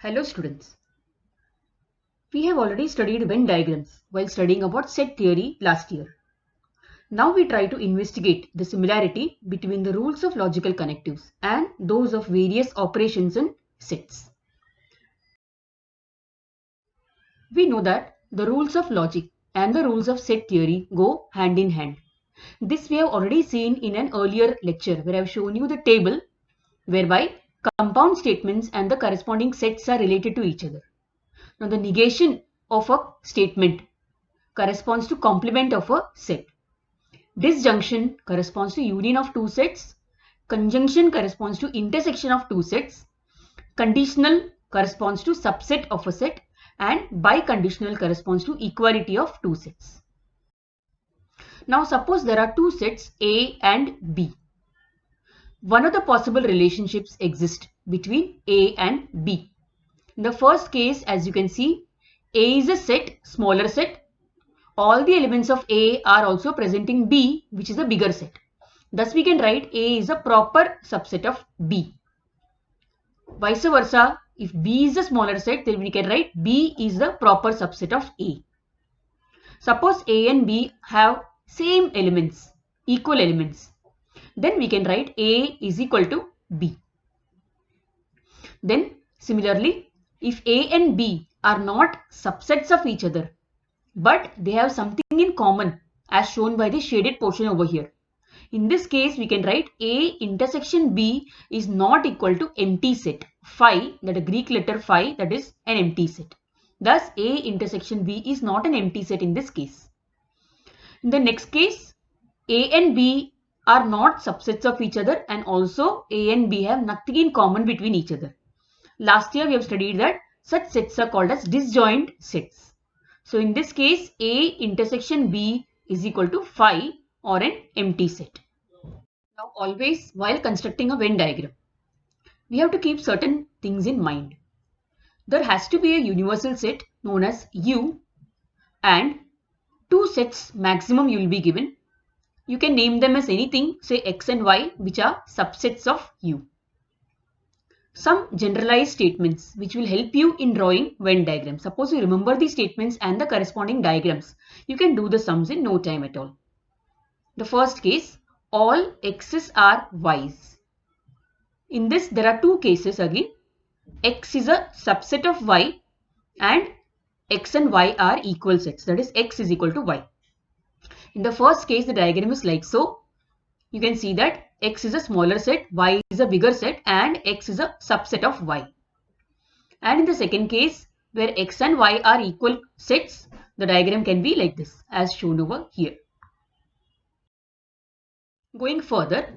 Hello students. We have already studied Venn diagrams while studying about set theory last year. Now we try to investigate the similarity between the rules of logical connectives and those of various operations in sets. We know that the rules of logic and the rules of set theory go hand in hand. This we have already seen in an earlier lecture where I have shown you the table whereby compound statements and the corresponding sets are related to each other. Now the negation of a statement corresponds to complement of a set. Disjunction corresponds to union of two sets. Conjunction corresponds to intersection of two sets. Conditional corresponds to subset of a set. And biconditional corresponds to equality of two sets. Now suppose there are two sets A and B. One of the possible relationships exist between A and B. In the first case, as you can see, A is a set, smaller set. All the elements of A are also present in B, which is a bigger set. Thus, we can write A is a proper subset of B. Vice versa, if B is a smaller set, then we can write B is the proper subset of A. Suppose A and B have same elements, equal elements. Then we can write A is equal to B. Then similarly, if A and B are not subsets of each other, but they have something in common as shown by the shaded portion over here. In this case, we can write A intersection B is not equal to empty set. Phi, that a Greek letter phi, that is an empty set. Thus, A intersection B is not an empty set in this case. In the next case, A and B are not subsets of each other and also A and B have nothing in common between each other. Last year, we have studied that such sets are called as disjoint sets. So in this case, A intersection B is equal to phi or an empty set. Now always while constructing a Venn diagram, we have to keep certain things in mind. There has to be a universal set known as U and two sets maximum you will be given. You can name them as anything, say X and Y, which are subsets of U. Some generalized statements which will help you in drawing Venn diagrams. Suppose you remember these statements and the corresponding diagrams. You can do the sums in no time at all. The first case, all x's are y's. In this, there are two cases again. X is a subset of y and x and y are equal sets. That is, x is equal to y. In the first case, the diagram is like so. You can see that X is a smaller set, Y is a bigger set and X is a subset of Y. And in the second case, where X and Y are equal sets, the diagram can be like this as shown over here. Going further,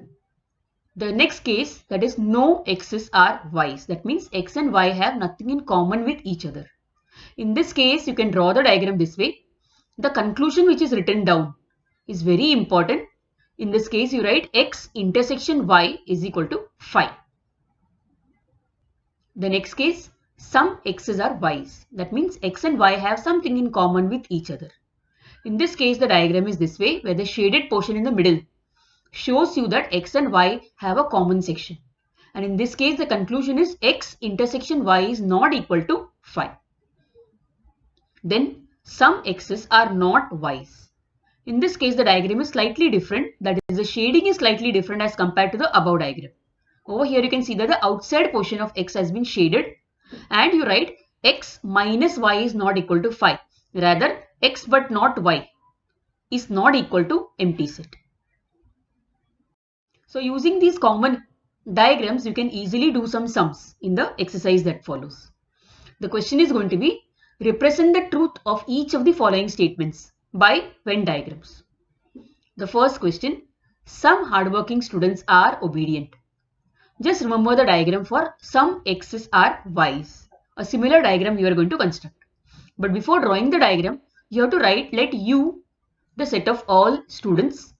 the next case, that is no X's are Y's. That means X and Y have nothing in common with each other. In this case, you can draw the diagram this way. The conclusion which is written down is very important. In this case, you write X intersection Y is equal to phi. The next case, some X's are Y's. That means X and Y have something in common with each other. In this case, the diagram is this way, where the shaded portion in the middle shows you that X and Y have a common section. And in this case, the conclusion is X intersection Y is not equal to phi. Then some X's are not Y's. In this case, the diagram is slightly different. That is, the shading is slightly different as compared to the above diagram. Over here, you can see that the outside portion of X has been shaded and you write X minus Y is not equal to phi. Rather, X but not Y is not equal to empty set. So using these common diagrams, you can easily do some sums in the exercise that follows. The question is going to be, represent the truth of each of the following statements by Venn diagrams. The first question, some hardworking students are obedient. Just remember the diagram for some X's are Y's. A similar diagram you are going to construct. But before drawing the diagram, you have to write, let U the set of all students.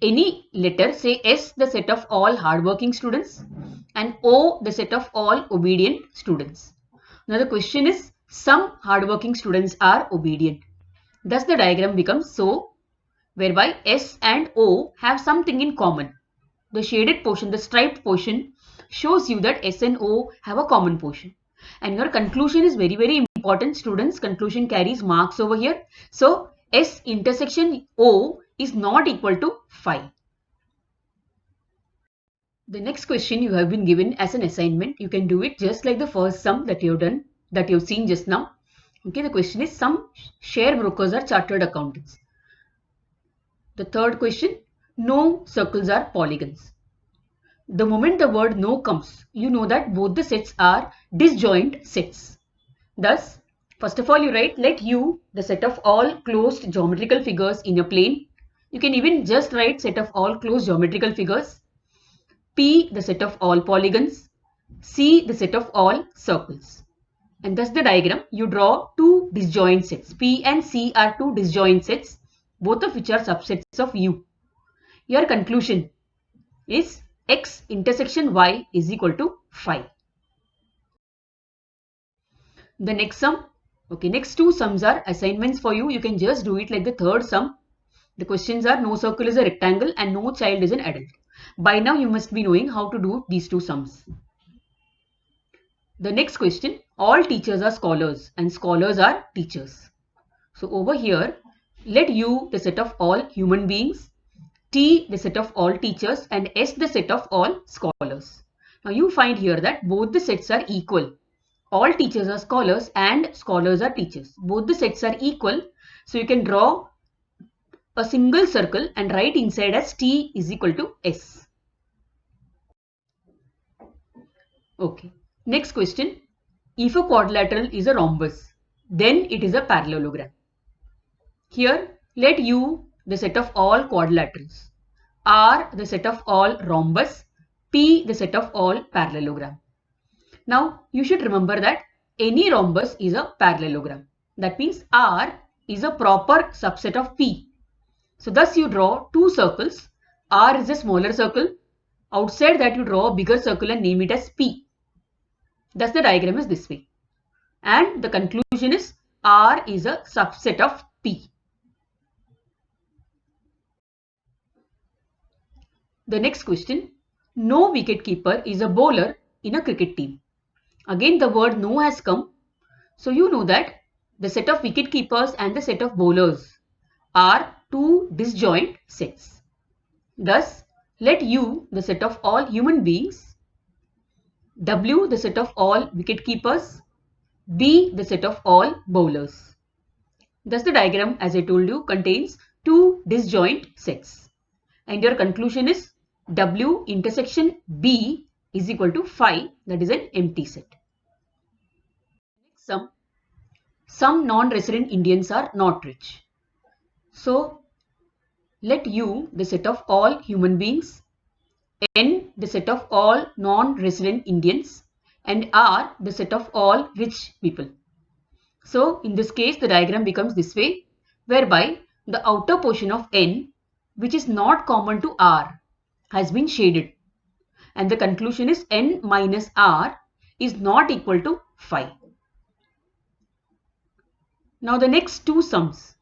Any letter, say S the set of all hardworking students and O the set of all obedient students. Now the question is, some hardworking students are obedient. Thus the diagram becomes so, whereby S and O have something in common. The shaded portion, the striped portion shows you that S and O have a common portion. And your conclusion is very, very important, students. Conclusion carries marks over here. So S intersection O is not equal to 5. The next question you have been given as an assignment. You can do it just like the first sum that you have done, that you have seen just now. Okay, the question is, some share brokers are chartered accountants. The third question, no circles are polygons. The moment the word no comes, you know that both the sets are disjoint sets. Thus, first of all, you write, let U the set of all closed geometrical figures in a plane. You can even just write set of all closed geometrical figures. P the set of all polygons. C the set of all circles. And thus the diagram, you draw two disjoint sets. P and C are two disjoint sets, both of which are subsets of U. Your conclusion is X intersection Y is equal to 5. The next sum, okay, next two sums are assignments for you. You can just do it like the third sum. The questions are, no circle is a rectangle and no child is an adult. By now you must be knowing how to do these two sums. The next question, all teachers are scholars and scholars are teachers. So over here, let U the set of all human beings, T the set of all teachers, and S the set of all scholars. Now you find here that both the sets are equal. All teachers are scholars and scholars are teachers. Both the sets are equal. So you can draw a single circle and write inside as T is equal to S. Okay. Next question. If a quadrilateral is a rhombus, then it is a parallelogram. Here, let U the set of all quadrilaterals, R the set of all rhombus, P the set of all parallelogram. Now, you should remember that any rhombus is a parallelogram. That means R is a proper subset of P. So, thus you draw two circles. R is a smaller circle. Outside that you draw a bigger circle and name it as P. Thus the diagram is this way. And the conclusion is R is a subset of P. The next question, no wicketkeeper is a bowler in a cricket team. Again the word no has come. So you know that the set of wicket keepers and the set of bowlers are two disjoint sets. Thus, let U the set of all human beings, W the set of all wicket keepers, B the set of all bowlers. Thus the diagram, as I told you, contains two disjoint sets. And your conclusion is W intersection B is equal to 5, that is an empty set. Next sum, some non-resident Indians are not rich. So let U the set of all human beings, N the set of all non-resident Indians, and R the set of all rich people. So in this case the diagram becomes this way, whereby the outer portion of N, which is not common to R, has been shaded, and the conclusion is N minus R is not equal to 5. Now the next two sums,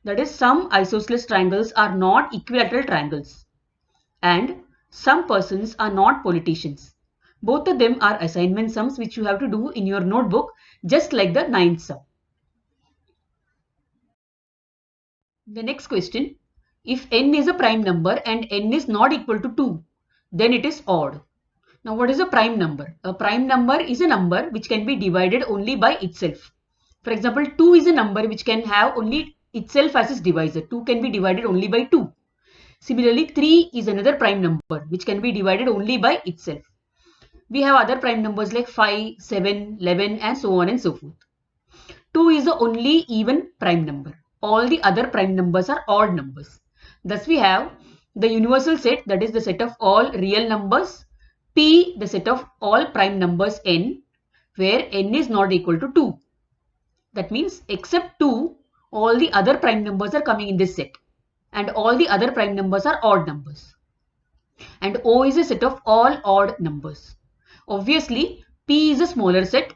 that is, some isosceles triangles are not equilateral triangles and some persons are not politicians. Both of them are assignment sums which you have to do in your notebook, just like the ninth sum. The next question, if n is a prime number and n is not equal to 2, then it is odd. Now what is a prime number? A prime number is a number which can be divided only by itself. For example, 2 is a number which can have only itself as its divisor. 2 can be divided only by 2. Similarly, 3 is another prime number which can be divided only by itself. We have other prime numbers like 5, 7, 11 and so on and so forth. 2 is the only even prime number. All the other prime numbers are odd numbers. Thus we have the universal set, that is the set of all real numbers, P the set of all prime numbers n, where n is not equal to 2. That means except 2, all the other prime numbers are coming in this set, and all the other prime numbers are odd numbers. And O is a set of all odd numbers. Obviously, P is a smaller set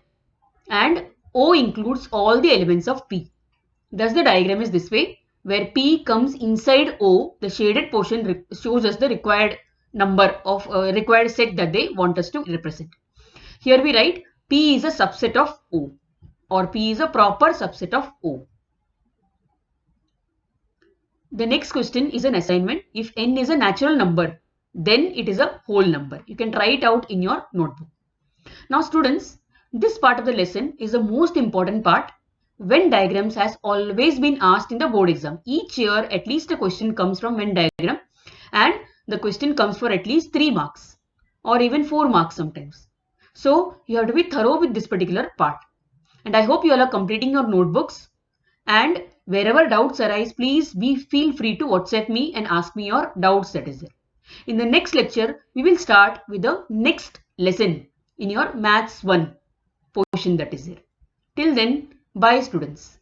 and O includes all the elements of P. Thus the diagram is this way, where P comes inside O, the shaded portion shows us the required number of required set that they want us to represent. Here we write P is a subset of O, or P is a proper subset of O. The next question is an assignment. If n is a natural number, then it is a whole number. You can try it out in your notebook. Now students, this part of the lesson is the most important part. Venn diagrams has always been asked in the board exam. Each year at least a question comes from Venn diagram, and the question comes for at least 3 marks or even 4 marks sometimes. So you have to be thorough with this particular part. And I hope you all are completing your notebooks, and wherever doubts arise, please feel free to WhatsApp me and ask me your doubts that is there. In the next lecture, we will start with the next lesson in your Maths 1 portion that is there. Till then, bye students.